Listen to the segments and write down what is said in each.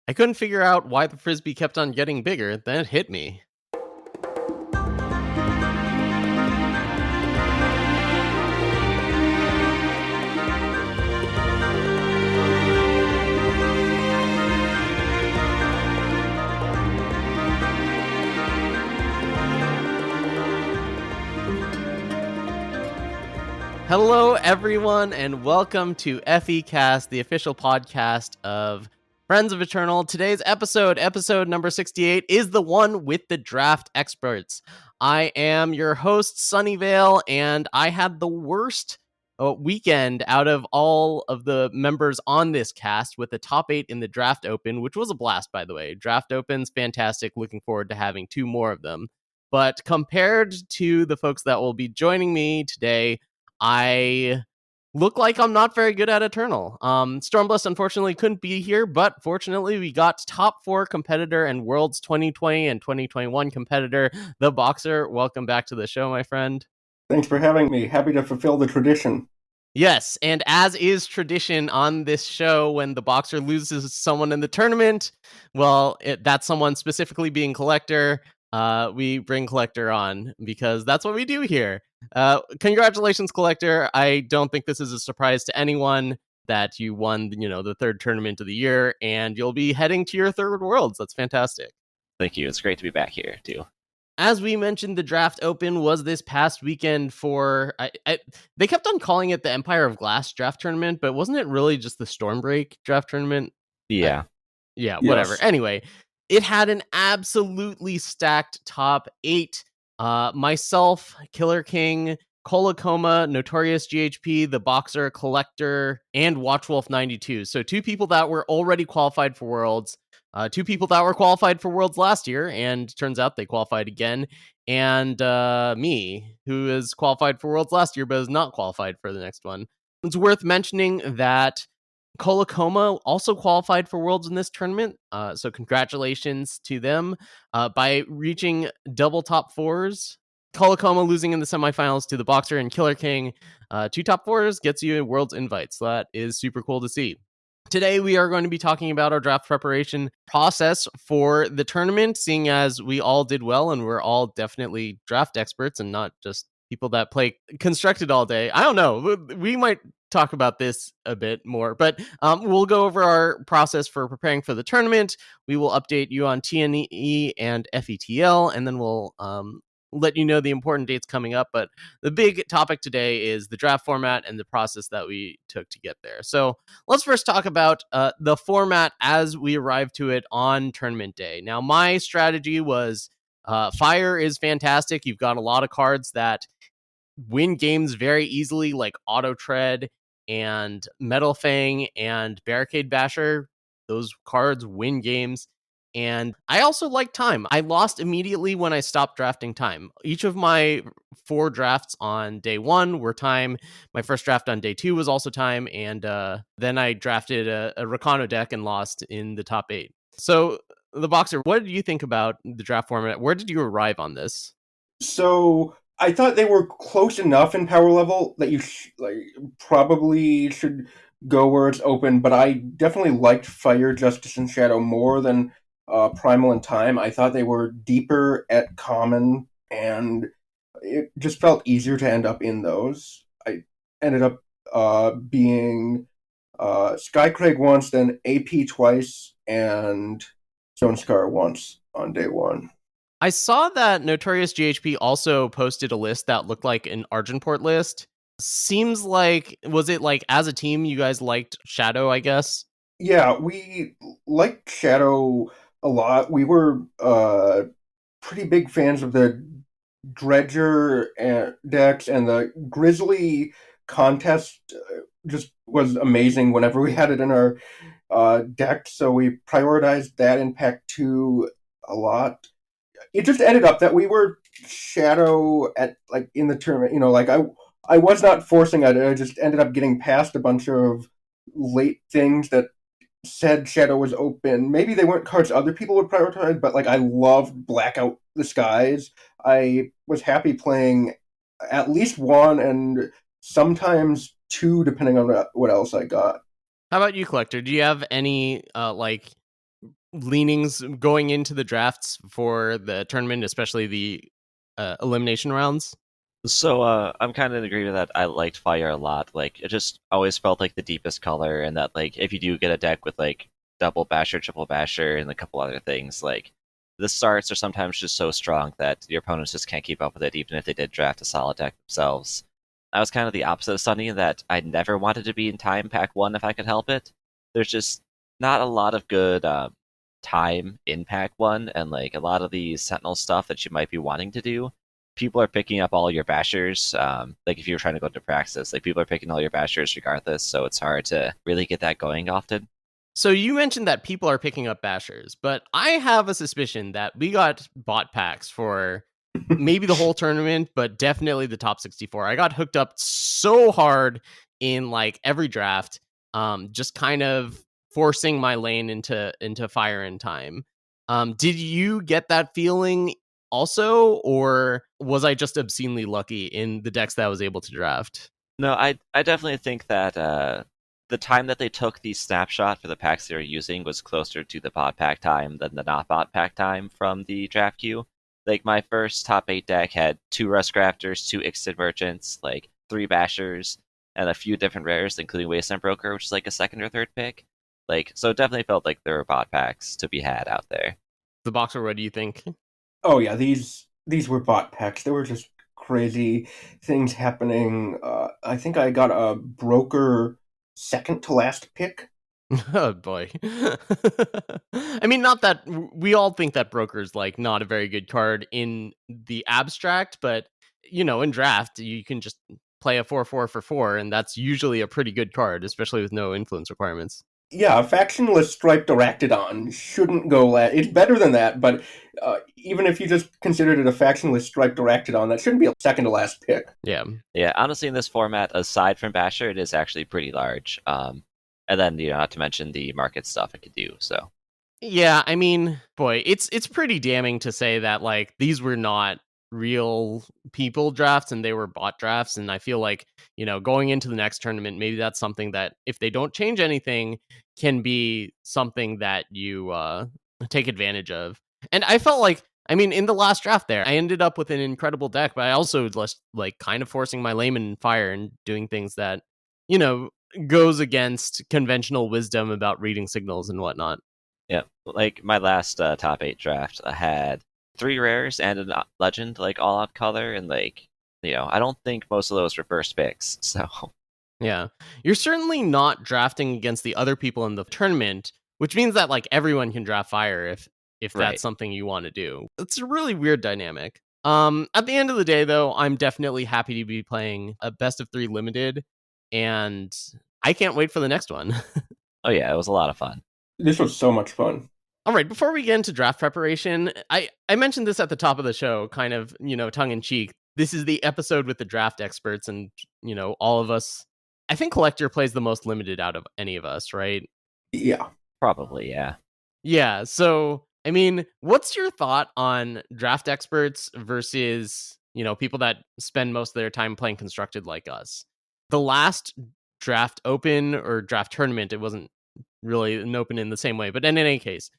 I couldn't figure out why the frisbee kept on getting bigger, then it hit me. Hello, everyone, and welcome to FECast, the official podcast of Friends of Eternal. Today's episode number 68, is the one with the draft experts. I am your host, Sunyveil, and I had the worst weekend out of all of the members on this cast with the top 8 in the draft open, which was a blast, by the way. Draft open's fantastic. Looking forward to having 2 more of them. But compared to the folks that will be joining me today, I look like I'm not very good at Eternal. Stormblessed unfortunately couldn't be here, but fortunately we got top 4 competitor and Worlds 2020 and 2021 competitor, TheBoxer. Welcome back to the show, my friend. Thanks for having me. Happy to fulfill the tradition. Yes, and as is tradition on this show, when TheBoxer loses someone in the tournament, well, that's someone specifically being Collector. We bring Collector on because that's what we do here. Congratulations, Collector. I don't think this is a surprise to anyone that you won, the 3rd tournament of the year, and you'll be heading to your 3rd Worlds. That's fantastic. Thank you. It's great to be back here, too. As we mentioned, the draft open was this past weekend for... they kept on calling it the Empire of Glass draft tournament, but wasn't it really just the Stormbreak draft tournament? Yeah. Yeah, whatever. Yes. Anyway, it had an absolutely stacked top 8. Myself, Killer King, Colacoma, Notorious GHP, TheBoxer, Collector, and Watchwolf92. So 2 people that were already qualified for Worlds. 2 people that were qualified for Worlds last year, and turns out they qualified again. And me, who is qualified for Worlds last year, but is not qualified for the next one. It's worth mentioning that Colacoma also qualified for Worlds in this tournament, so congratulations to them by reaching double top 4s. Colacoma losing in the semifinals to TheBoxer and Killer King. 2 top 4s gets you a Worlds invite, so that is super cool to see. Today, we are going to be talking about our draft preparation process for the tournament, seeing as we all did well and we're all definitely draft experts and not just people that play Constructed all day. I don't know. We might talk about this a bit more, but we'll go over our process for preparing for the tournament. We will update you on TNE and FETL, and then we'll let you know the important dates coming up. But the big topic today is the draft format and the process that we took to get there. So let's first talk about the format as we arrived to it on tournament day. Now, my strategy was Fire is fantastic. You've got a lot of cards that win games very easily, like Auto Tread and Metal Fang and Barricade Basher. Those cards win games. And I also like Time. I lost immediately when I stopped drafting Time. Each of my 4 drafts on day 1 were Time. My first draft on day 2 was also Time. And then I drafted a Rakano deck and lost in the top 8. So, TheBoxer, what did you think about the draft format? Where did you arrive on this? So I thought they were close enough in power level that you probably should go where it's open, but I definitely liked Fire, Justice, and Shadow more than Primal and Time. I thought they were deeper at common, and it just felt easier to end up in those. I ended up being Skycrag once, then AP twice, and Stone Scar once on day 1. I saw that Notorious GHP also posted a list that looked like an Argenport list. Seems like, was it like as a team you guys liked Shadow, I guess? Yeah, we liked Shadow a lot. We were pretty big fans of the Dredger decks, and the Grizzly contest just was amazing whenever we had it in our deck, so we prioritized that in Pack 2 a lot. It just ended up that we were Shadow at in the tournament. I was not forcing it. I just ended up getting past a bunch of late things that said Shadow was open. Maybe they weren't cards other people would prioritize, but I loved Blackout the Skies. I was happy playing at least 1 and sometimes 2, depending on what else I got. How about you, Collector? Do you have any leanings going into the drafts for the tournament, especially the elimination rounds? So I'm kind of in agreement that I liked fire a lot. Like it just always felt like the deepest color, and that like if you do get a deck with like double basher, triple basher, and a couple other things, like the starts are sometimes just so strong that your opponents just can't keep up with it, even if they did draft a solid deck themselves. I was kind of the opposite of Sunny, that I never wanted to be in time pack one if I could help it. There's just not a lot of good time in pack one, and like a lot of the Sentinel stuff that you might be wanting to do people are picking up all your bashers. Like if you're trying to go to Praxis, like people are picking all your bashers regardless, so it's hard to really get that going often. So you mentioned that people are picking up bashers, but I have a suspicion that we got bot packs for maybe the whole tournament, but definitely the top 64. I got hooked up so hard in like every draft, just kind of forcing my lane into fire in time. Did you get that feeling also, or was I just obscenely lucky in the decks that I was able to draft? No, I definitely think that the time that they took the snapshot for the packs they were using was closer to the bot pack time than the not bot pack time from the draft queue. Like my first top 8 deck had 2 Rust Crafters, 2 Ixtid Merchants, like 3 Bashers, and a few different rares, including Wasteland Broker, which is like a second or third pick. Like, so it definitely felt like there were bot packs to be had out there. TheBoxer, what do you think? Oh yeah, these were bot packs. There were just crazy things happening. I think I got a broker second to last pick. Oh boy. I mean, not that we all think that broker's like not a very good card in the abstract, but in draft you can just play a 4/4 for 4, and that's usually a pretty good card, especially with no influence requirements. Yeah, a factionless striped Arachnodon shouldn't go last. It's better than that, but even if you just considered it a factionless striped Arachnodon, that shouldn't be a second to last pick. Yeah. Yeah, honestly, in this format, aside from Basher, it is actually pretty large. And then not to mention the market stuff it could do. So Yeah, I mean, boy, it's pretty damning to say that like these were not real people drafts and they were bot drafts, and I feel like, going into the next tournament, maybe that's something that if they don't change anything can be something that you take advantage of. And I felt like, I mean, in the last draft there, I ended up with an incredible deck, but I also just like kind of forcing my layman fire and doing things that, you know, goes against conventional wisdom about reading signals and whatnot. yeah, like my last top 8 draft, I had 3 rares and a legend, like all out color, and like I don't think most of those were first picks. So Yeah. You're certainly not drafting against the other people in the tournament, which means that like everyone can draft fire if right. that's something you want to do. It's a really weird dynamic. At the end of the day though, I'm definitely happy to be playing a best of 3 limited, and I can't wait for the next one. Oh yeah, it was a lot of fun. This was so much fun. All right, before we get into draft preparation, I mentioned this at the top of the show, kind of, tongue in cheek. This is the episode with the draft experts, and, all of us. I think Collector plays the most limited out of any of us, right? Yeah. Probably, yeah. Yeah, so, I mean, what's your thought on draft experts versus, people that spend most of their time playing constructed like us? The last draft open or draft tournament, it wasn't really an open in the same way, but in any case,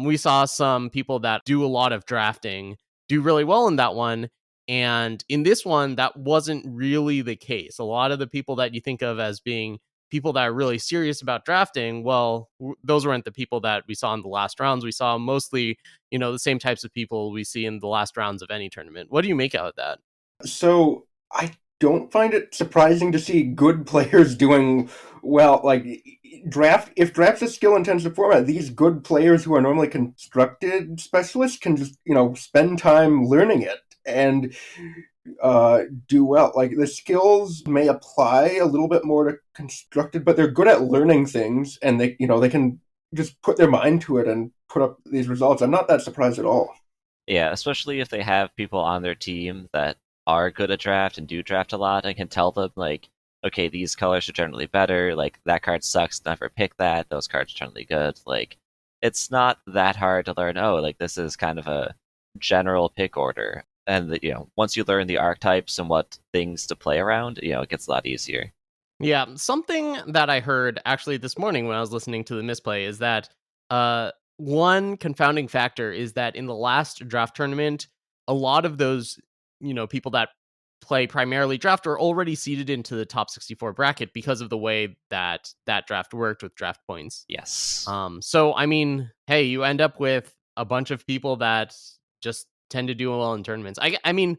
we saw some people that do a lot of drafting do really well in that one. And in this one, that wasn't really the case. A lot of the people that you think of as being people that are really serious about drafting, well, those weren't the people that we saw in the last rounds. We saw mostly, the same types of people we see in the last rounds of any tournament. What do you make out of that? So I don't find it surprising to see good players doing well. Like if draft's a skill intensive format, these good players who are normally constructed specialists can just spend time learning it and do well. Like the skills may apply a little bit more to constructed, but they're good at learning things, and they can just put their mind to it and put up these results. I'm not that surprised at all. Yeah, especially if they have people on their team that are good at draft and do draft a lot and can tell them like, okay, these colors are generally better, like that card sucks, never pick that, those cards are generally good. Like it's not that hard to learn, oh, like this is kind of a general pick order. And once you learn the archetypes and what things to play around, it gets a lot easier. Yeah, something that I heard actually this morning when I was listening to the misplay is that one confounding factor is that in the last draft tournament, a lot of those, people that play primarily draft are already seeded into the top 64 bracket because of the way that draft worked with draft points. Yes. So I mean, hey, you end up with a bunch of people that just tend to do well in tournaments. I mean,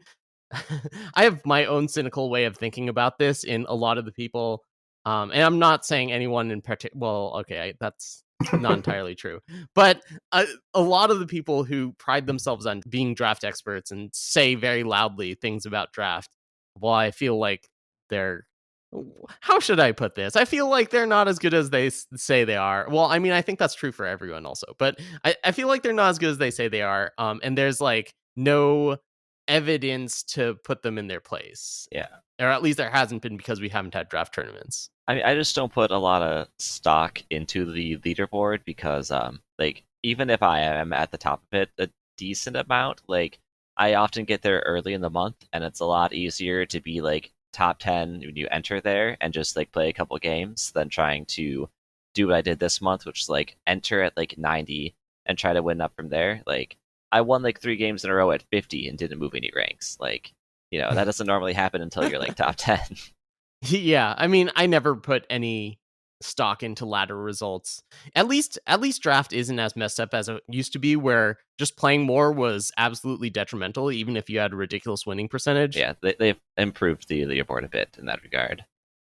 I have my own cynical way of thinking about this in a lot of the people. And I'm not saying anyone in particular. Well, okay, that's not entirely true. But a lot of the people who pride themselves on being draft experts and say very loudly things about draft, well, I feel like they're. How should I put this? I feel like they're not as good as they say they are. Well, I mean, I think that's true for everyone also, but I feel like they're not as good as they say they are. And there's like no evidence to put them in their place. Yeah. Or at least there hasn't been because we haven't had draft tournaments. I mean, I just don't put a lot of stock into the leaderboard because, like, even if I am at the top of it a decent amount, like, I often get there early in the month, and it's a lot easier to be like top 10 when you enter there and just like play a couple games than trying to do what I did this month, which is like enter at like 90 and try to win up from there. Like, I won like 3 games in a row at 50 and didn't move any ranks. Like, that doesn't normally happen until you're like top 10. Yeah, I mean, I never put any stock into ladder results. At least draft isn't as messed up as it used to be, where just playing more was absolutely detrimental, even if you had a ridiculous winning percentage. Yeah, they've improved the leaderboard a bit in that regard.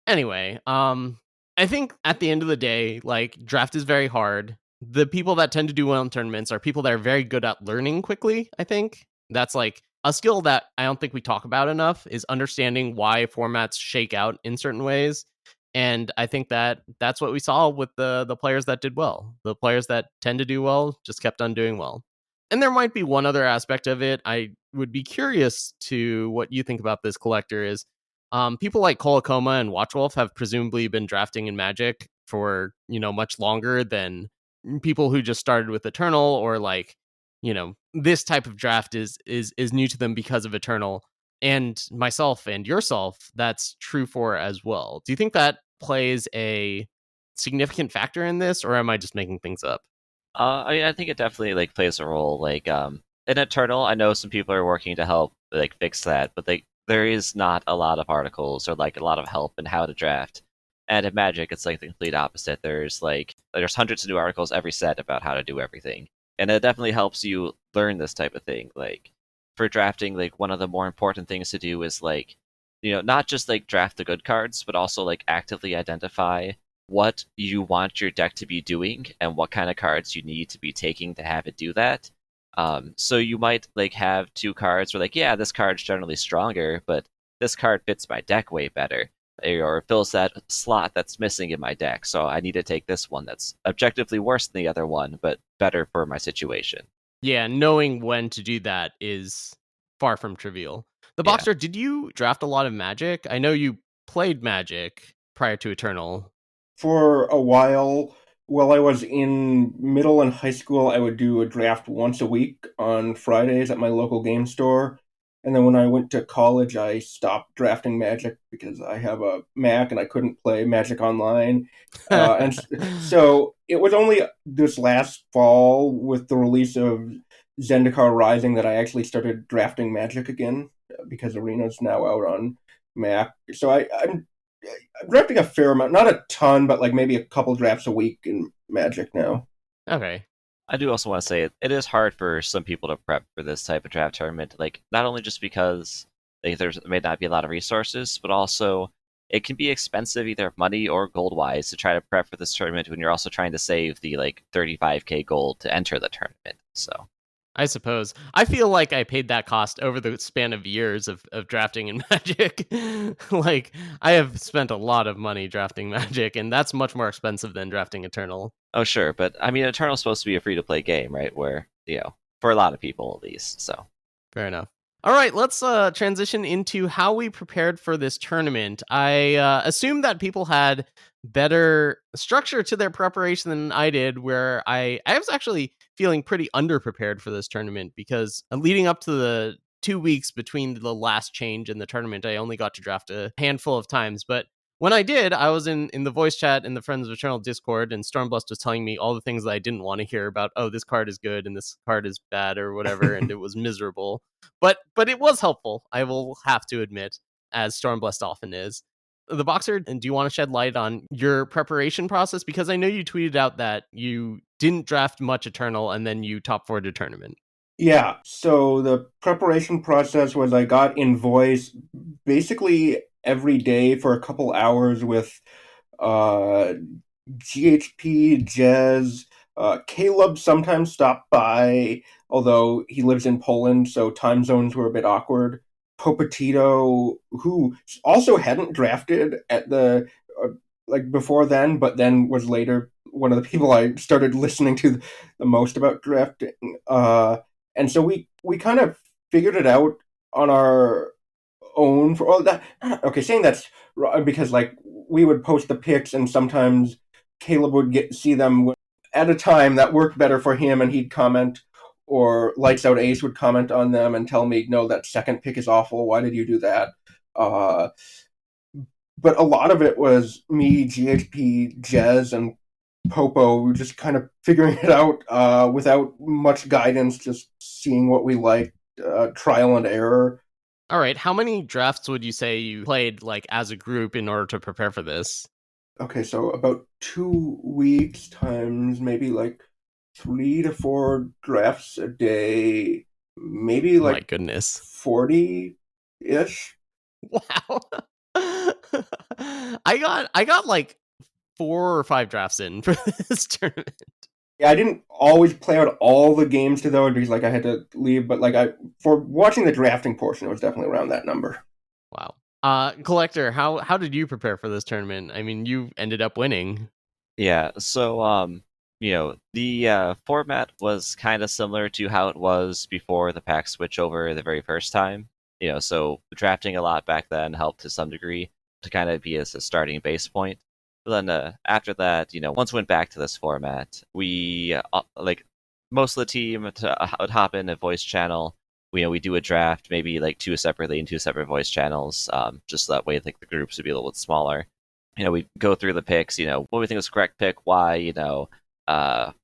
Anyway, I think at the end of the day, like, draft is very hard. The people that tend to do well in tournaments are people that are very good at learning quickly, I think. That's like a skill that I don't think we talk about enough, is understanding why formats shake out in certain ways. And I think that that's what we saw with the players that did well. The players that tend to do well just kept on doing well. And there might be one other aspect of it. I would be curious to what you think about this, Collector, is people like Kolokoma and Watchwolf have presumably been drafting in Magic for, much longer than people who just started with Eternal, or like, this type of draft is new to them because of Eternal. And myself and yourself, that's true for as well. Do you think that plays a significant factor in this, or am I just making things up? I mean, I think it definitely like plays a role. Like, in Eternal, I know some people are working to help like fix that, but there is not a lot of articles or like a lot of help in how to draft. And in Magic, it's like the complete opposite. There's hundreds of new articles every set about how to do everything, and it definitely helps you learn this type of thing. Like for drafting, like one of the more important things to do is like, not just like draft the good cards, but also like actively identify what you want your deck to be doing and what kind of cards you need to be taking to have it do that. So you might like have 2 cards where like, yeah, this card's generally stronger, but this card fits my deck way better, or fills that slot that's missing in my deck. So I need to take this one that's objectively worse than the other one, but better for my situation. Yeah, knowing when to do that is far from trivial. The Yeah. Boxer, did you draft a lot of Magic? I know you played Magic prior to Eternal. For a while, while I was in middle and high school, I would do a draft once a week on Fridays at my local game store. And then when I went to college, I stopped drafting Magic because I have a Mac and I couldn't play Magic online. So it was only this last fall with the release of Zendikar Rising that I actually started drafting Magic again, because Arena's now out on Mac. So I'm drafting a fair amount, not a ton, but like maybe a couple drafts a week in Magic now. Okay. I do also want to say it is hard for some people to prep for this type of draft tournament. Like, not only just because like, there may not be a lot of resources, but also it can be expensive, either money or gold wise, to try to prep for this tournament when you're also trying to save the like 35k gold to enter the tournament. So I suppose. I feel like I paid that cost over the span of years of drafting in Magic. Like, I have spent a lot of money drafting Magic, and that's much more expensive than drafting Eternal. oh sure, but I mean Eternal's supposed to be a free to play game, right? Where for a lot of people at least. So Fair enough. All right, let's transition into how we prepared for this tournament. I assume that people had better structure to their preparation than I did, where I was actually feeling pretty underprepared for this tournament, because leading up to the 2 weeks between the last change and the tournament, I only got to draft a handful of times. But when I did, I was in the voice chat in the Friends of Eternal Discord, and Stormblast was telling me all the things that I didn't want to hear about. Oh, this card is good and this card is bad or whatever, and it was miserable. But it was helpful, I will have to admit, as Stormblast often is. The Boxer, and do you want to shed light on your preparation process? Because I know you tweeted out that you didn't draft much Eternal and then you top 4'd a tournament. Yeah, so the preparation process was I got in voice basically every day for a couple hours with uh, GHP, Jez, Caleb sometimes stopped by, although he lives in Poland, so time zones were a bit awkward. Popetito, who also hadn't drafted at the like before then, but then was later one of the people I started listening to the most about drafting. And so we kind of figured it out on our own for all that. Okay, saying that's wrong because like we would post the pics and sometimes Caleb would see them at a time that worked better for him, and he'd comment, or Lights Out Ace would comment on them and tell me, no, that second pick is awful. Why did you do that? But a lot of it was me, GHP, Jez, and Popo just kind of figuring it out without much guidance, just seeing what we liked, trial and error. All right, how many drafts would you say you played like as a group in order to prepare for this? Okay, so about 2 weeks times maybe like 3 to 4 drafts a day, maybe My like goodness. 40-ish. Wow. I got like 4 or 5 drafts in for this tournament. Yeah, I didn't always play out all the games to those because like I had to leave, but like for watching the drafting portion, it was definitely around that number. Wow. Collector, how did you prepare for this tournament? I mean, you ended up winning. Yeah, so the format was kind of similar to how it was before the pack switch over the very first time. So drafting a lot back then helped to some degree to kind of be as a starting base point. But then after that, once we went back to this format, we like most of the team would hop in a voice channel. We do a draft, maybe like two separately in two separate voice channels, just so that way like the groups would be a little bit smaller. We go through the picks, what we think was correct pick, why,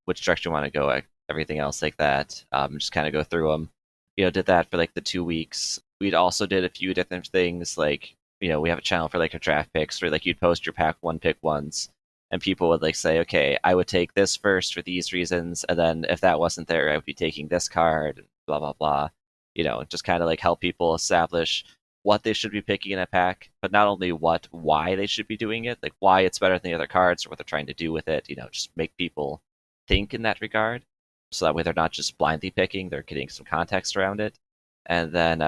which direction you want to go, everything else like that. Just kind of go through them. Did that for like the 2 weeks. We'd also did a few different things, like, we have a channel for like our draft picks where like you'd post your pack one pick ones, and people would like say, okay, I would take this first for these reasons, and then if that wasn't there, I would be taking this card, blah, blah, blah. Just kind of like help people establish what they should be picking in a pack, but not only why they should be doing it, like why it's better than the other cards or what they're trying to do with it, just make people think in that regard. So that way they're not just blindly picking, they're getting some context around it. And then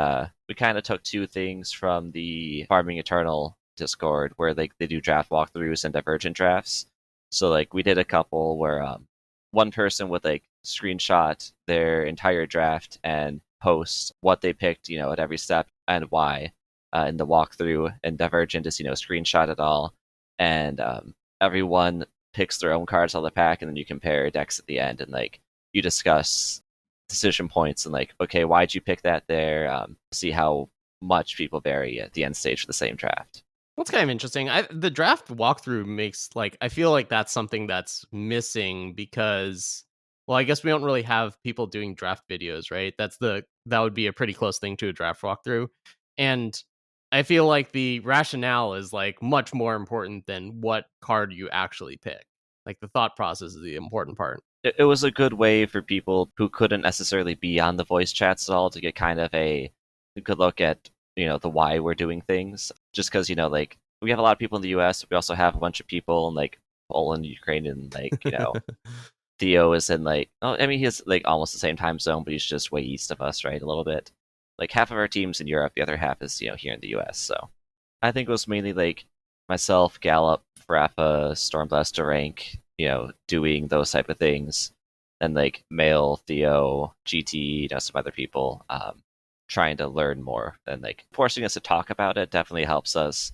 we kind of took two things from the Farming Eternal Discord where they do draft walkthroughs and divergent drafts. So like we did a couple where one person would like screenshot their entire draft and post what they picked, at every step and why in the walkthrough, and Divergent is, screenshot it all, and everyone picks their own cards out of the pack, and then you compare decks at the end, and like you discuss decision points and like, okay, why'd you pick that there? See how much people vary at the end stage for the same draft. That's kind of interesting. The draft walkthrough makes like I feel like that's something that's missing because, well, I guess we don't really have people doing draft videos, right? That would be a pretty close thing to a draft walkthrough, and I feel like the rationale is like much more important than what card you actually pick. Like the thought process is the important part. It was a good way for people who couldn't necessarily be on the voice chats at all to get kind of a good look at the why we're doing things. Just because like we have a lot of people in the U.S., we also have a bunch of people in like Poland, Ukraine, and like Theo is in like, oh, I mean, he's like almost the same time zone, but he's just way east of us, right? A little bit. Like half of our team's in Europe, the other half is here in the U.S. So I think it was mainly like myself, Gallup, Frappa, Stormblast, Rank, doing those type of things, and like Mail, Theo, GT, some other people, trying to learn more, and like forcing us to talk about it definitely helps us,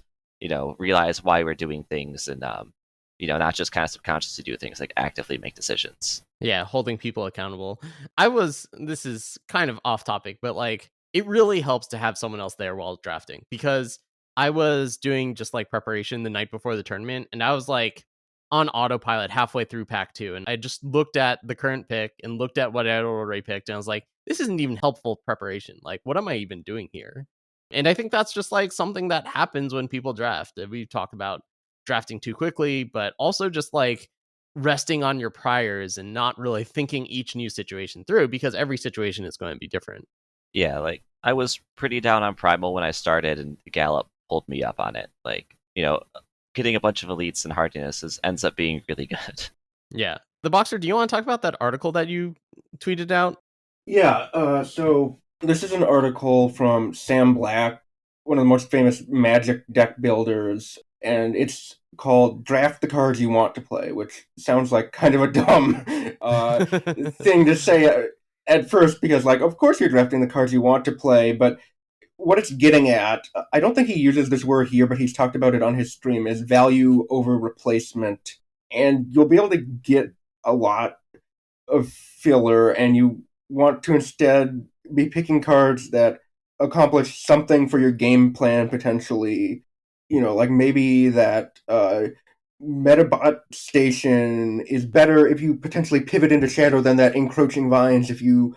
realize why we're doing things, and not just kind of subconsciously do things, like actively make decisions. Yeah, holding people accountable. This is kind of off topic, but like it really helps to have someone else there while drafting because I was doing just like preparation the night before the tournament, and I was like on autopilot halfway through pack 2, and I just looked at the current pick and looked at what I had already picked, and I was like, this isn't even helpful preparation. Like, what am I even doing here? And I think that's just like something that happens when people draft. We talk about drafting too quickly, but also just like resting on your priors and not really thinking each new situation through, because every situation is going to be different. Yeah, like I was pretty down on Primal when I started, and Gallop pulled me up on it. Like, getting a bunch of elites and hardiness ends up being really good. Yeah. TheBoxer, do you want to talk about that article that you tweeted out? Yeah, so this is an article from Sam Black, one of the most famous Magic deck builders, and it's called Draft the Cards You Want to Play, which sounds like kind of a dumb thing to say at first, because, like, of course you're drafting the cards you want to play, but what it's getting at, I don't think he uses this word here, but he's talked about it on his stream, is value over replacement. And you'll be able to get a lot of filler, and you want to instead be picking cards that accomplish something for your game plan potentially. Like maybe that Metabot Station is better if you potentially pivot into Shadow than that Encroaching Vines if you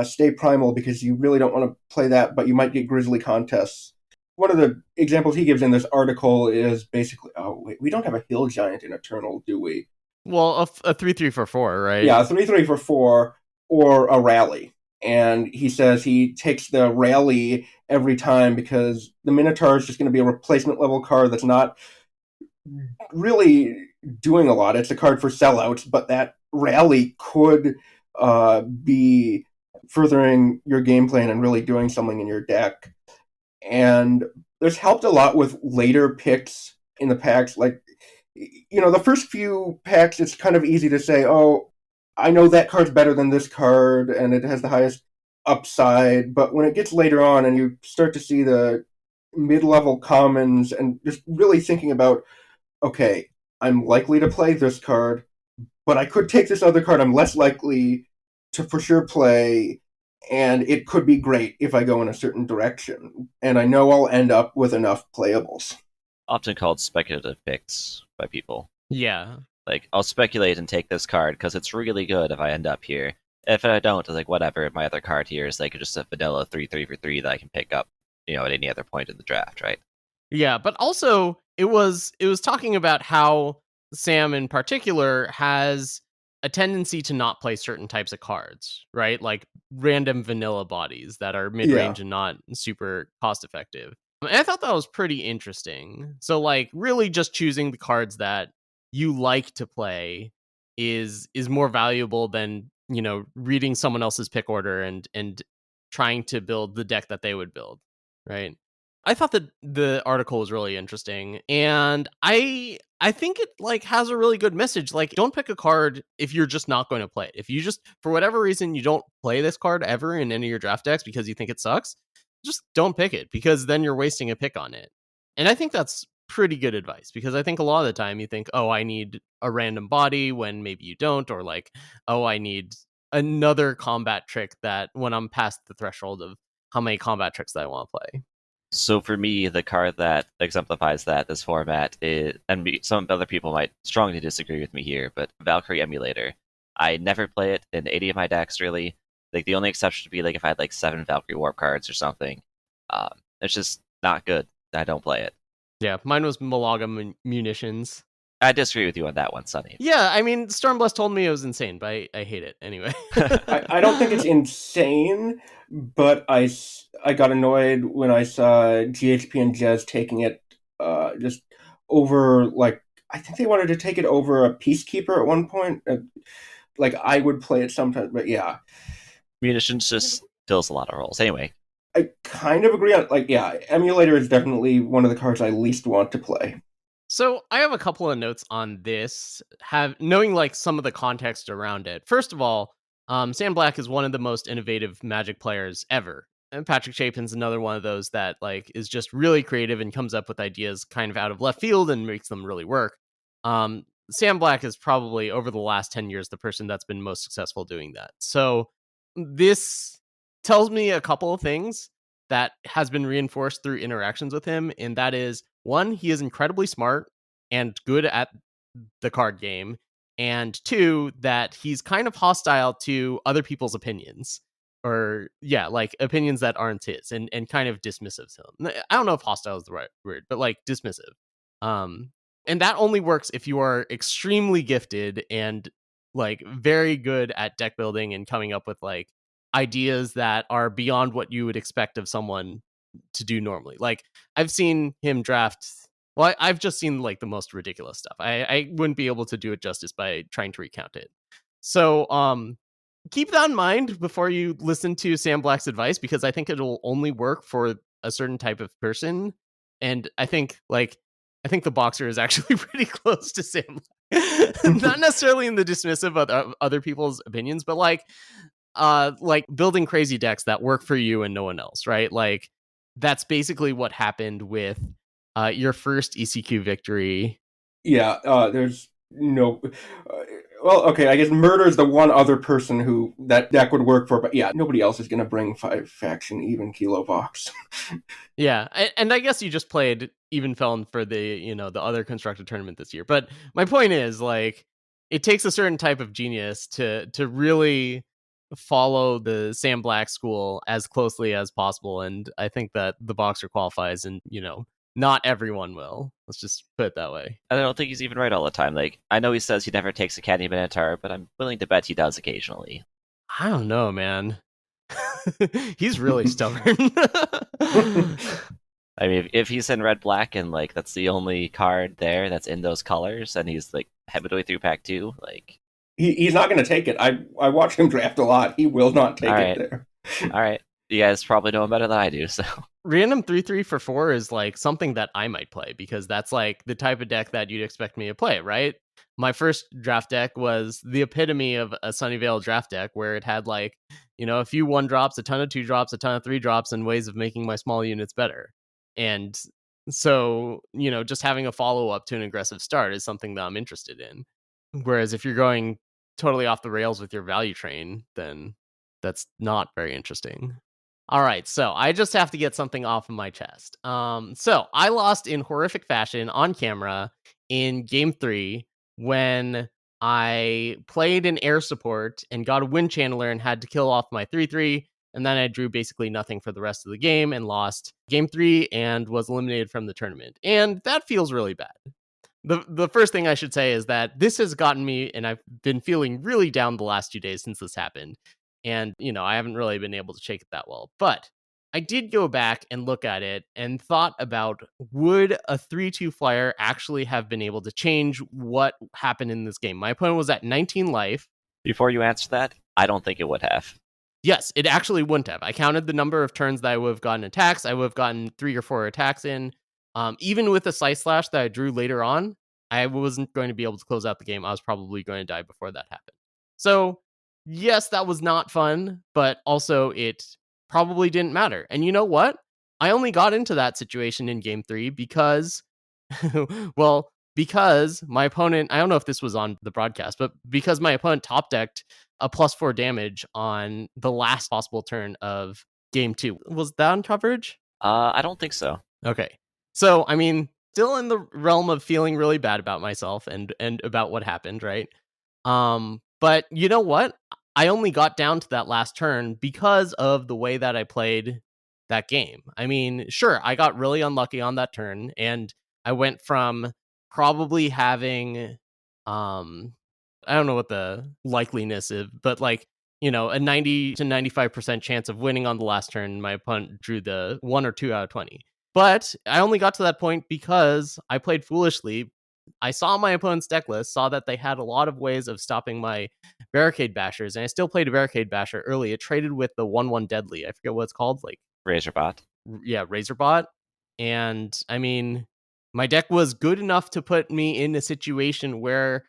stay Primal, because you really don't want to play that, but you might get Grizzly contests. One of the examples he gives in this article is basically, oh wait, we don't have a Hill Giant in Eternal, do we? Well, a 3/3 for 4, right? Yeah, a 3/3 for 4 or a Rally. And he says he takes the Rally every time because the Minotaur is just going to be a replacement level card that's not really doing a lot. It's a card for sellouts, but that Rally could be furthering your game plan and really doing something in your deck. And there's helped a lot with later picks in the packs. Like, the first few packs, it's kind of easy to say, oh, I know that card's better than this card, and it has the highest upside. But when it gets later on and you start to see the mid-level commons and just really thinking about, okay, I'm likely to play this card, but I could take this other card I'm less likely to for sure play, and it could be great if I go in a certain direction. And I know I'll end up with enough playables. Often called speculative picks by people. Yeah. Like, I'll speculate and take this card because it's really good if I end up here. If I don't, it's like, whatever, my other card here is like just a vanilla 3/3 for 3 that I can pick up, at any other point in the draft, right? Yeah, but also it was talking about how Sam in particular has a tendency to not play certain types of cards, right? Like random vanilla bodies that are mid-range and not super cost effective. And I thought that was pretty interesting. So like really just choosing the cards that you like to play is more valuable than, reading someone else's pick order and trying to build the deck that they would build, right? I thought that the article was really interesting, and I think it like has a really good message. Like, don't pick a card if you're just not going to play it. If you just, for whatever reason, you don't play this card ever in any of your draft decks because you think it sucks, just don't pick it, because then you're wasting a pick on it. And I think that's pretty good advice, because I think a lot of the time you think, oh, I need a random body, when maybe you don't, or like, oh, I need another combat trick that when I'm past the threshold of how many combat tricks that I want to play. So for me, the card that exemplifies this format is, and some other people might strongly disagree with me here, but Valkyrie Emulator. I never play it in any of my decks, really. Like, the only exception would be like if I had like 7 Valkyrie Warp cards or something. It's just not good. I don't play it. Yeah, mine was Malaga Munitions. I disagree with you on that one, Sunny. Yeah, I mean, Stormblast told me it was insane, but I hate it anyway. I don't think it's insane, but I got annoyed when I saw GHP and Jez taking it just over, like, I think they wanted to take it over a Peacekeeper at one point. Like, I would play it sometimes, but yeah. Munitions just fills a lot of roles. Anyway. I kind of agree on, like, yeah, Emulator is definitely one of the cards I least want to play. So I have a couple of notes on this, knowing like some of the context around it. First of all, Sam Black is one of the most innovative Magic players ever. And Patrick Chapin's another one of those that like is just really creative and comes up with ideas kind of out of left field and makes them really work. Sam Black is probably over the last 10 years the person that's been most successful doing that. So this tells me a couple of things. that has been reinforced through interactions with him, and that is, one, he is incredibly smart and good at the card game, and two, that he's kind of hostile to other people's opinions, or yeah, like opinions that aren't his, and kind of dismissive to him. I don't know if hostile is the right word, but like dismissive. um and that only works if you are extremely gifted and like very good at deck building and coming up with like ideas that are beyond what you would expect of someone to do normally. Like, I've seen him draft, well, I've just seen like the most ridiculous stuff. I wouldn't be able to do it justice by trying to recount it. So keep that in mind before you listen to Sam Black's advice, because I think it'll only work for a certain type of person. And I think the Boxer is actually pretty close to Sam Black. Not necessarily in the dismissive of other people's opinions, but like building crazy decks that work for you and no one else, right? Like, that's basically what happened with your first ECQ victory. Yeah, there's no. Well, okay, I guess Murder is the one other person who that deck would work for, but yeah, nobody else is going to bring 5 faction even Kilo Vox. Yeah, and I guess you just played Even Felon for the other constructed tournament this year. But my point is, like, it takes a certain type of genius to really follow the Sam Black school as closely as possible, and I think that the Boxer qualifies, and not everyone will. Let's just put it that way. I don't think he's even right all the time. Like, I know he says he never takes a Caddy Minotaur, but I'm willing to bet he does occasionally. I don't know, man. He's really stubborn. I mean, if he's in red black and like that's the only card there that's in those colors, and he's like midway through pack 2, like he's not going to take it. I watch him draft a lot. He will not take it there. All right, you guys probably know him better than I do, so. Random 3/3 for 4 is like something that I might play, because that's like the type of deck that you'd expect me to play, right? My first draft deck was the epitome of a Sunyveil draft deck, where it had like, a few 1-drops, a ton of 2-drops, a ton of 3-drops, and ways of making my small units better. And so, just having a follow-up to an aggressive start is something that I'm interested in. Whereas if you're going totally off the rails with your value train, then that's not very interesting. All right, so I just have to get something off of my chest. So I lost in horrific fashion on camera in game 3 when I played an air support and got a wind channeler and had to kill off my 3/3, and then I drew basically nothing for the rest of the game and lost game 3 and was eliminated from the tournament. And that feels really bad. The first thing I should say is that this has gotten me, and I've been feeling really down the last 2 days since this happened. And, I haven't really been able to shake it that well. But I did go back and look at it and thought about, would a 3/2 flyer actually have been able to change what happened in this game? My opponent was at 19 life. Before you answer that, I don't think it would have. Yes, it actually wouldn't have. I counted the number of turns that I would have gotten attacks. I would have gotten 3 or 4 attacks in. Even with the Sight Slash that I drew later on, I wasn't going to be able to close out the game. I was probably going to die before that happened. So, yes, that was not fun, but also it probably didn't matter. And you know what? I only got into that situation in game 3 because, because my opponent, I don't know if this was on the broadcast, but because my opponent top decked a +4 damage on the last possible turn of game 2. Was that on coverage? I don't think so. Okay. So, I mean, still in the realm of feeling really bad about myself and about what happened, right? But you know what? I only got down to that last turn because of the way that I played that game. I mean, sure, I got really unlucky on that turn, and I went from probably having I don't know what the likeliness is, but like, a 90 to 95% chance of winning on the last turn. My opponent drew the 1 or 2 out of 20. But I only got to that point because I played foolishly. I saw my opponent's deck list, saw that they had a lot of ways of stopping my Barricade Bashers, and I still played a Barricade Basher early. It traded with the 1/1 Deadly. I forget what it's called. Like Razorbot. Yeah, Razorbot. And I mean, my deck was good enough to put me in a situation where,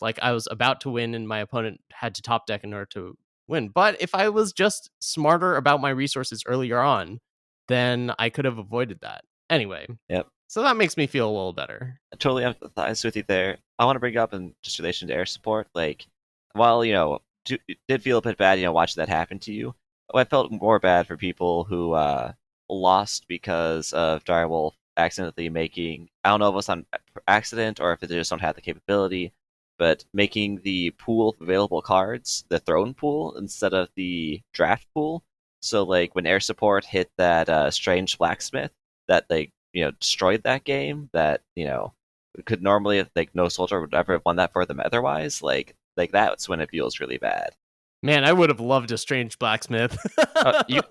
like I was about to win and my opponent had to top deck in order to win. But if I was just smarter about my resources earlier on, then I could have avoided that. Anyway. Yep. So that makes me feel a little better. I totally empathize with you there. I want to bring up in just relation to air support, like, while, it did feel a bit bad, watching that happen to you, I felt more bad for people who lost because of Direwolf accidentally making. I don't know if it was on accident or if they just don't have the capability, but making the pool of available cards the throne pool instead of the draft pool. So like when air support hit that strange blacksmith that they destroyed that game, that could normally like no soldier would ever have won that for them otherwise. Like that's when it feels really bad. Man, I would have loved a strange blacksmith.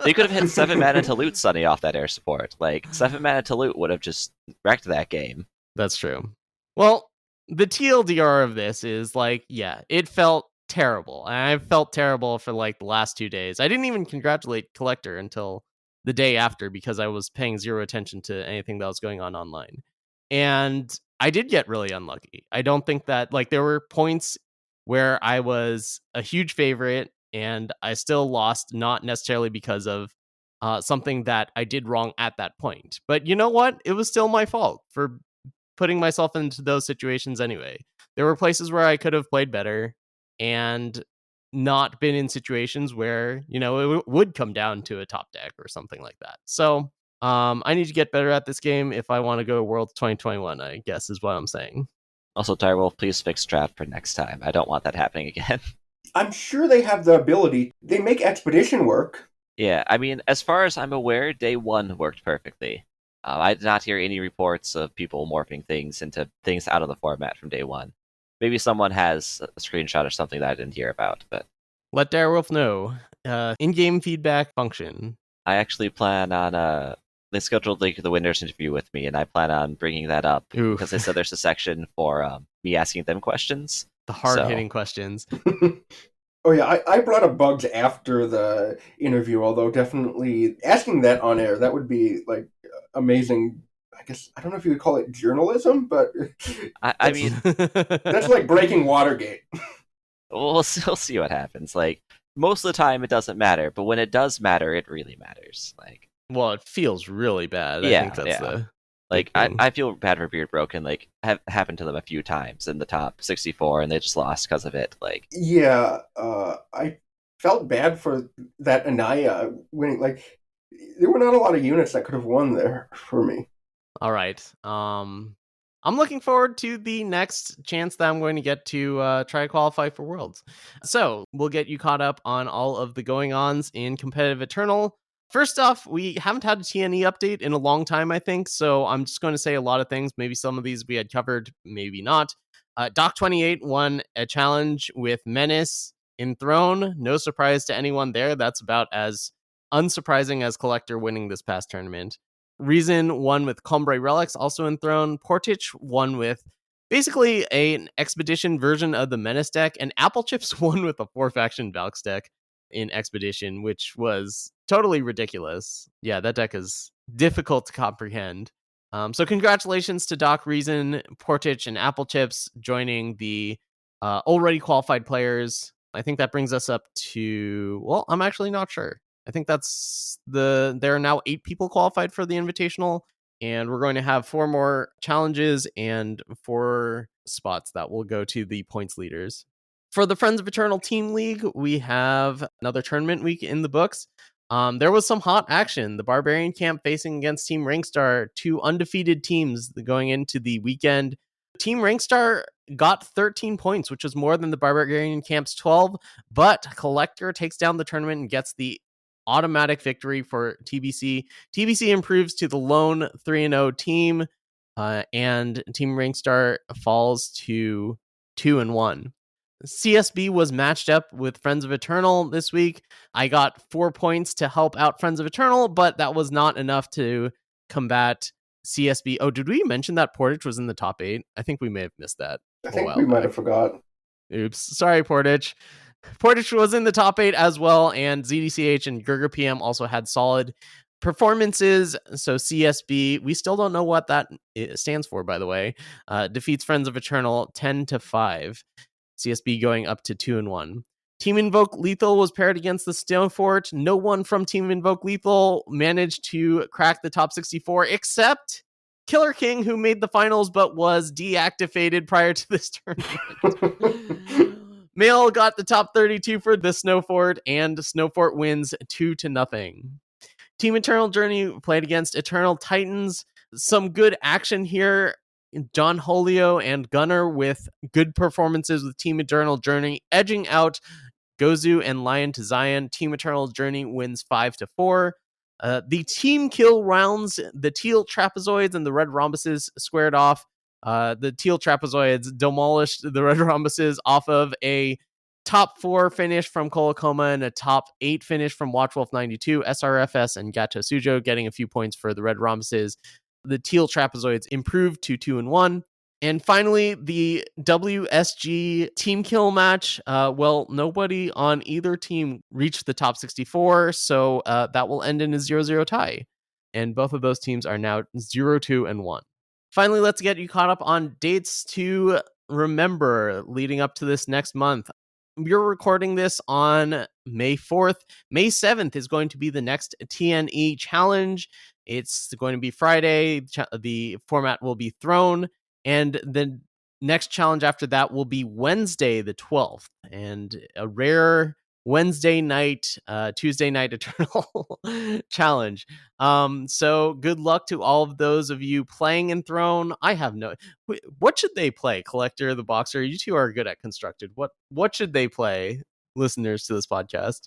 They could have hit 7 mana to loot Suny off that air support. Like 7 mana to loot would have just wrecked that game. That's true. Well, the TLDR of this is like, yeah, it felt terrible. I felt terrible for like the last 2 days. I didn't even congratulate Collector until the day after because I was paying zero attention to anything that was going on online. And I did get really unlucky. I don't think that, like, there were points where I was a huge favorite and I still lost, not necessarily because of something that I did wrong at that point. But you know what? It was still my fault for putting myself into those situations anyway. There were places where I could have played better and not been in situations where, it would come down to a top deck or something like that. So I need to get better at this game if I want to go to Worlds 2021, I guess is what I'm saying. Also, Direwolf, please fix draft for next time. I don't want that happening again. I'm sure they have the ability. They make Expedition work. Yeah, I mean, as far as I'm aware, day one worked perfectly. I did not hear any reports of people morphing things into things out of the format from day one. Maybe someone has a screenshot or something that I didn't hear about, but let Direwolf know. In-game feedback function. I actually plan on they scheduled like the winners interview with me, and I plan on bringing that up because they said there's a section for me asking them questions. The hard-hitting questions. Oh yeah, I brought up bugs after the interview, although definitely asking that on air, that would be like amazing. I guess I don't know if you would call it journalism, but I mean that's like breaking Watergate. We'll see what happens. Like most of the time, it doesn't matter, but when it does matter, it really matters. Like, well, it feels really bad. Yeah, I think that's the like I feel bad for Beard Broken. Like, have happened to them a few times in the top 64, and they just lost because of it. Like, yeah, I felt bad for that Anaya winning. Like, there were not a lot of units that could have won there for me. All right. I'm looking forward to the next chance that I'm going to get to try to qualify for Worlds. So we'll get you caught up on all of the going-ons in Competitive Eternal. First off, we haven't had a TNE update in a long time, I think, so I'm just going to say a lot of things. Maybe some of these we had covered, maybe not. Doc28 won a challenge with Menace in Throne. No surprise to anyone there. That's about as unsurprising as Collector winning this past tournament. Reason won with Combre Relics, also in Throne. Portich won with basically an Expedition version of the Menace deck, and Apple Chips won with a 4-faction Valks deck in Expedition, which was totally ridiculous. Yeah, that deck is difficult to comprehend. So congratulations to Doc, Reason, Portich, and Apple Chips joining the already qualified players. I think that brings us up to, well, I'm actually not sure. I think there are now 8 people qualified for the Invitational, and we're going to have 4 more challenges and 4 spots that will go to the points leaders. For the Friends of Eternal Team League, we have another tournament week in the books. There was some hot action. The Barbarian Camp facing against Team Rankstar, 2 undefeated teams going into the weekend. Team Rankstar got 13 points, which was more than the Barbarian Camp's 12, but Collector takes down the tournament and gets the automatic victory for TBC. TBC improves to the lone 3-0 team, and Team Rankstar falls to 2-1. CSB was matched up with Friends of Eternal this week. I got 4 points to help out Friends of Eternal, but that was not enough to combat CSB. Oh, did we mention that Portage was in the top 8? I think we may have missed that. I think we might have forgot. Oops. Sorry, Portage. Portage was in the top 8 as well, and ZDCH and Gurger PM also had solid performances. So CSB, we still don't know what that stands for, by the way, defeats Friends of Eternal 10-5. CSB going up to 2-1. Team Invoke Lethal was paired against the Stone Fort. No one from Team Invoke Lethal managed to crack the top 64 except Killer King, who made the finals but was deactivated prior to this tournament. Mail got the top 32 for the Snowfort, and Snowfort wins 2-0. Team Eternal Journey played against Eternal Titans. Some good action here. John Holio and Gunnar with good performances with Team Eternal Journey, edging out Gozu and Lion to Zion. Team Eternal Journey wins 5-4. The team kill rounds, the teal trapezoids and the red rhombuses squared off. The teal trapezoids demolished the red rhombuses off of a top 4 finish from Kolokoma and a top 8 finish from Watchwolf 92, SRFS and Gato Sujo getting a few points for the red rhombuses. The teal trapezoids improved to 2-1. And finally, the WSG team kill match. Nobody on either team reached the top 64, so that will end in a 0-0 tie. And both of those teams are now 0-2-1. Finally, let's get you caught up on dates to remember leading up to this next month. We're recording this on May 4th. May 7th is going to be the next TNE challenge. It's going to be Friday. The format will be thrown. And the next challenge after that will be Wednesday, the 12th. And a rare Wednesday night, Tuesday night Eternal challenge. So good luck to all of those of you playing in Throne. I have what should they play? Collector, the Boxer, you two are good at Constructed. What should they play, listeners to this podcast?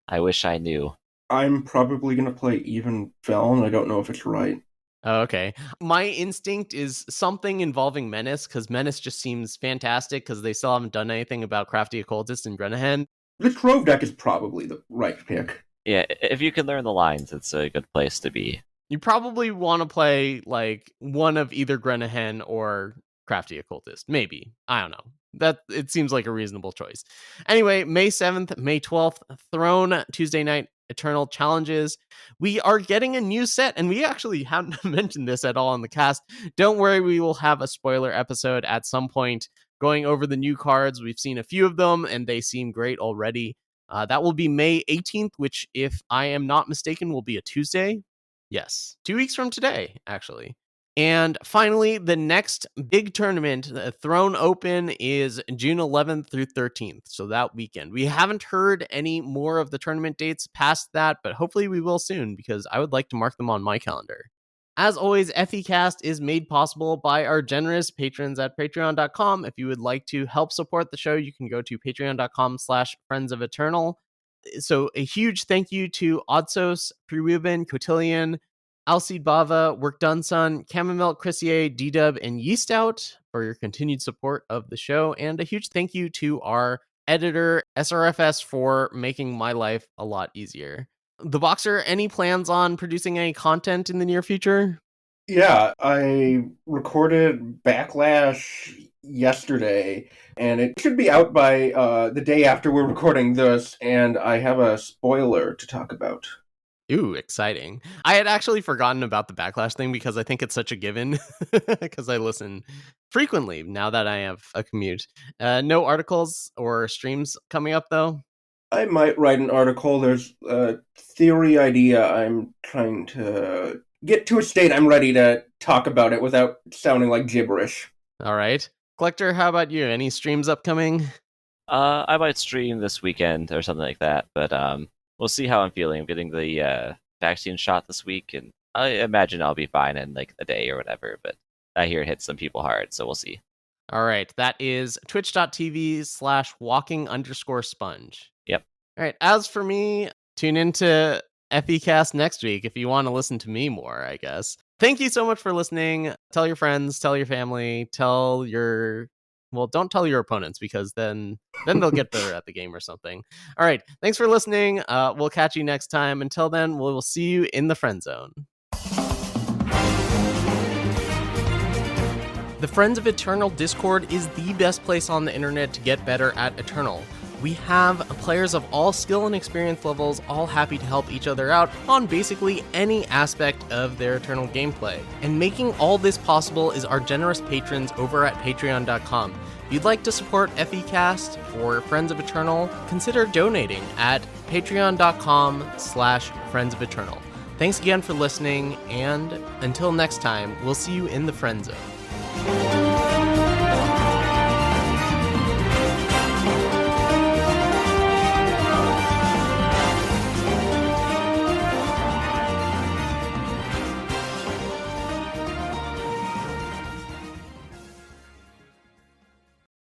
I wish I knew. I'm probably going to play Even Fell, and I don't know if it's right. Oh, okay. My instinct is something involving Menace, because Menace just seems fantastic, because they still haven't done anything about Crafty Occultist and Grenahan. The Trove deck is probably the right pick. Yeah, if you can learn the lines, it's a good place to be. You probably want to play like one of either Grenahan or Crafty Occultist. Maybe. I don't know. That it seems like a reasonable choice. Anyway, May 7th, May 12th, Throne, Tuesday night, Eternal Challenges. We are getting a new set, and we actually haven't mentioned this at all on the cast. Don't worry, we will have a spoiler episode at some point going over the new cards. We've seen a few of them, and they seem great already. That will be May 18th, which, if I am not mistaken, will be a Tuesday. Yes, 2 weeks from today, actually. And finally, the next big tournament, the Throne Open, is June 11th through 13th, so that weekend. We haven't heard any more of the tournament dates past that, but hopefully we will soon, because I would like to mark them on my calendar. As always, FECast is made possible by our generous patrons at patreon.com. If you would like to help support the show, you can go to patreon.com/Friends of Eternal. So a huge thank you to Odsos, Preruben, Cotillion, Alcide Bava, Work Done Son, Chamomile, Crissier, D-Dub, and Yeast Out for your continued support of the show. And a huge thank you to our editor, SRFS, for making my life a lot easier. The Boxer, any plans on producing any content in the near future? Yeah, I recorded Backlash yesterday, and it should be out by the day after we're recording this, and I have a spoiler to talk about. Ooh, exciting. I had actually forgotten about the Backlash thing because I think it's such a given, because I listen frequently now that I have a commute. No articles or streams coming up, though? I might write an article. There's a theory idea. I'm trying to get to a state I'm ready to talk about it without sounding like gibberish. All right. Collector, how about you? Any streams upcoming? I might stream this weekend or something like that, but we'll see how I'm feeling. I'm getting the vaccine shot this week, and I imagine I'll be fine in like a day or whatever, but I hear it hits some people hard, so we'll see. All right. That is twitch.tv/walking_sponge. Yep. All right. As for me, tune into FECast next week if you want to listen to me more, I guess. Thank you so much for listening. Tell your friends, tell your family, don't tell your opponents, because then they'll get better at the game or something. All right. Thanks for listening. We'll catch you next time. Until then, we'll see you in the friend zone. The Friends of Eternal Discord is the best place on the internet to get better at Eternal. We have players of all skill and experience levels all happy to help each other out on basically any aspect of their Eternal gameplay. And making all this possible is our generous patrons over at patreon.com. If you'd like to support FECast or Friends of Eternal, consider donating at patreon.com/Friends of Eternal. Thanks again for listening, and until next time, we'll see you in the Friend Zone.